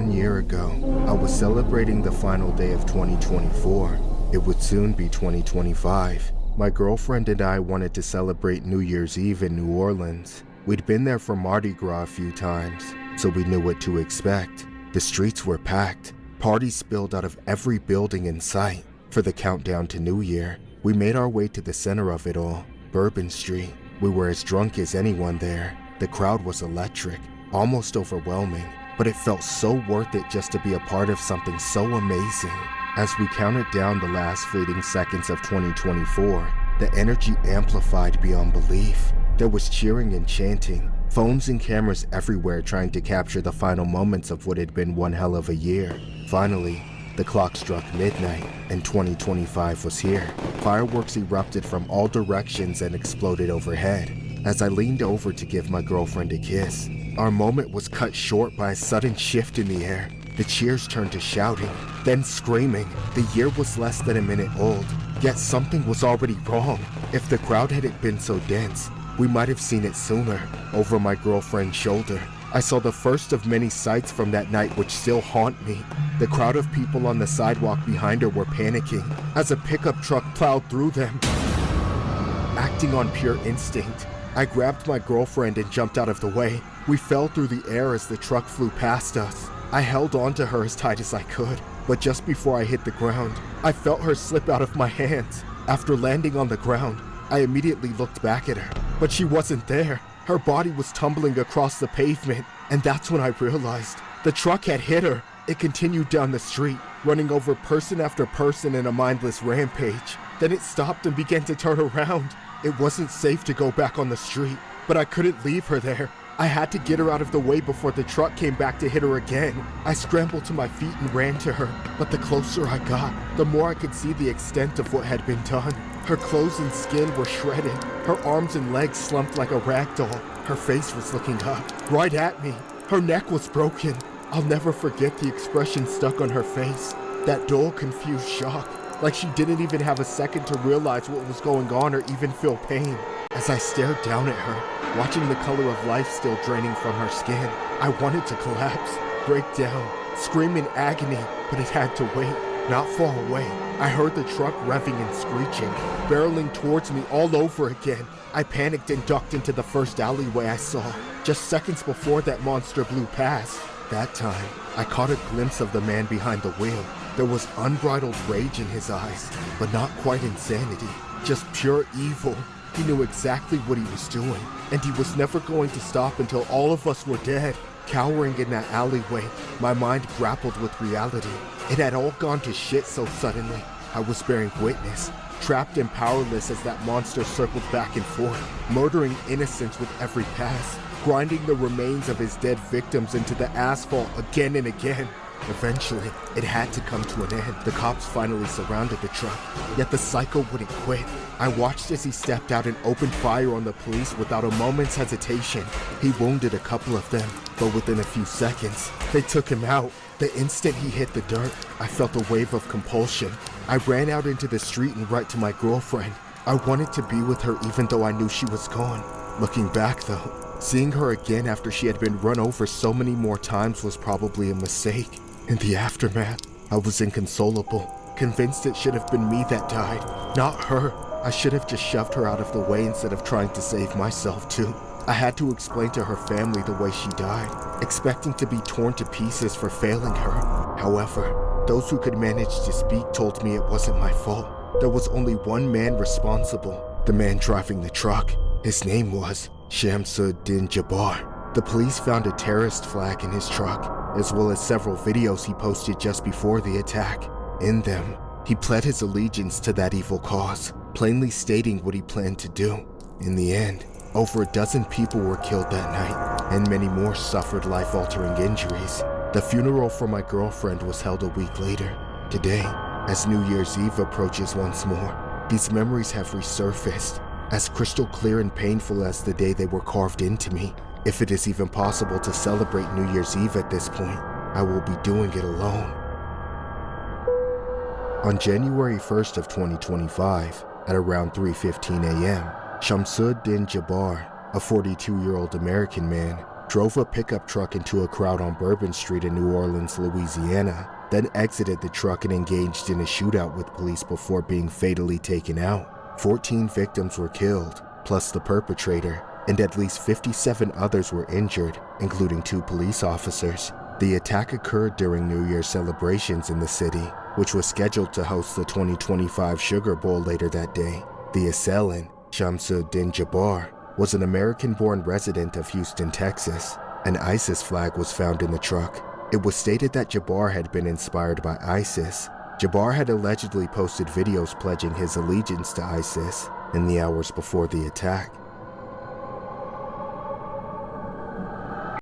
1 year ago, I was celebrating the final day of 2024. It would soon be 2025. My girlfriend and I wanted to celebrate New Year's Eve in New Orleans. We'd been there for Mardi Gras a few times, so we knew what to expect. The streets were packed. Parties spilled out of every building in sight. For the countdown to New Year, we made our way to the center of it all, Bourbon Street. We were as drunk as anyone there. The crowd was electric, almost overwhelming, but it felt so worth it just to be a part of something so amazing. As we counted down the last fleeting seconds of 2024, the energy amplified beyond belief. There was cheering and chanting, phones and cameras everywhere trying to capture the final moments of what had been one hell of a year. Finally, the clock struck midnight, and 2025 was here. Fireworks erupted from all directions and exploded overhead. As I leaned over to give my girlfriend a kiss, our moment was cut short by a sudden shift in the air. The cheers turned to shouting, then screaming. The year was less than a minute old, yet something was already wrong. If the crowd hadn't been so dense, we might have seen it sooner. Over my girlfriend's shoulder, I saw the first of many sights from that night which still haunt me. The crowd of people on the sidewalk behind her were panicking as a pickup truck plowed through them. Acting on pure instinct, I grabbed my girlfriend and jumped out of the way. We fell through the air as the truck flew past us. I held onto her as tight as I could, but just before I hit the ground, I felt her slip out of my hands. After landing on the ground, I immediately looked back at her, but she wasn't there. Her body was tumbling across the pavement, and that's when I realized the truck had hit her. It continued down the street, running over person after person in a mindless rampage. Then it stopped and began to turn around. It wasn't safe to go back on the street, but I couldn't leave her there. I had to get her out of the way before the truck came back to hit her again. I scrambled to my feet and ran to her, but the closer I got, the more I could see the extent of what had been done. Her clothes and skin were shredded. Her arms and legs slumped like a rag doll. Her face was looking up, right at me. Her neck was broken. I'll never forget the expression stuck on her face. That dull, confused shock, like she didn't even have a second to realize what was going on or even feel pain. As I stared down at her, watching the color of life still draining from her skin, I wanted to collapse, break down, scream in agony, but it had to wait. Not far away, I heard the truck revving and screeching, barreling towards me all over again. I panicked and ducked into the first alleyway I saw, just seconds before that monster blew past. That time, I caught a glimpse of the man behind the wheel. There was unbridled rage in his eyes, but not quite insanity, just pure evil. He knew exactly what he was doing, and he was never going to stop until all of us were dead. Cowering in that alleyway, my mind grappled with reality. It had all gone to shit so suddenly. I was bearing witness, trapped and powerless as that monster circled back and forth, murdering innocents with every pass, grinding the remains of his dead victims into the asphalt again and again. Eventually, it had to come to an end. The cops finally surrounded the truck, yet the psycho wouldn't quit. I watched as he stepped out and opened fire on the police without a moment's hesitation. He wounded a couple of them, but within a few seconds, they took him out. The instant he hit the dirt, I felt a wave of compulsion. I ran out into the street and right to my girlfriend. I wanted to be with her even though I knew she was gone. Looking back though, seeing her again after she had been run over so many more times was probably a mistake. In the aftermath, I was inconsolable, convinced it should have been me that died, not her. I should have just shoved her out of the way instead of trying to save myself too. I had to explain to her family the way she died, expecting to be torn to pieces for failing her. However, those who could manage to speak told me it wasn't my fault. There was only one man responsible, the man driving the truck. His name was Shamsuddin Jabbar. The police found a terrorist flag in his truck, as well as several videos he posted just before the attack. In them, he pled his allegiance to that evil cause, plainly stating what he planned to do. In the end, over a dozen people were killed that night, and many more suffered life-altering injuries. The funeral for my girlfriend was held a week later. Today, as New Year's Eve approaches once more, these memories have resurfaced, as crystal clear and painful as the day they were carved into me. If it is even possible to celebrate New Year's Eve at this point, I will be doing it alone. On January 1st of 2025, at around 3:15 a.m., Shamsuddin Jabbar, a 42-year-old American man, drove a pickup truck into a crowd on Bourbon Street in New Orleans, Louisiana, then exited the truck and engaged in a shootout with police before being fatally taken out. 14 victims were killed, plus the perpetrator, and at least 57 others were injured, including 2 police officers. The attack occurred during New Year's celebrations in the city, which was scheduled to host the 2025 Sugar Bowl later that day. The assailant, Shamsuddin Jabbar, was an American-born resident of Houston, Texas. An ISIS flag was found in the truck. It was stated that Jabbar had been inspired by ISIS. Jabbar had allegedly posted videos pledging his allegiance to ISIS in the hours before the attack.